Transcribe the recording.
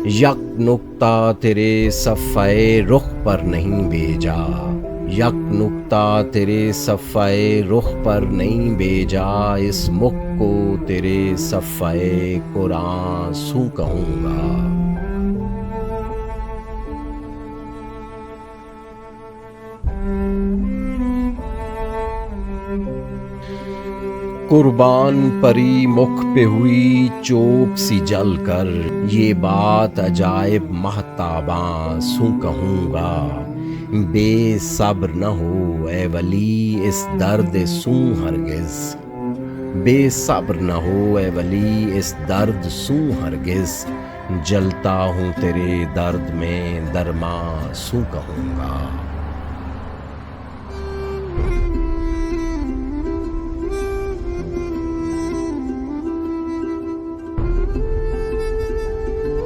यक नुक्ता तेरे सफ़े रुख पर नहीं भेजा, यक नुक्ता तेरे सफ़े रुख पर नहीं भेजा, इस मुख को तेरे सफ़े कुरान सूं कहूँगा। कुर्बान परी मुख पे हुई चोप सी जल कर, ये बात अजायब महताबां सूं कहूँगा। बेसब्र न हो ए वली इस दर्द सूं हरगिज़, बेसब्र न हो ए वली इस दर्द सूं हरगिज़, जलता हूँ तेरे दर्द में दरमा सूं कहूँगा।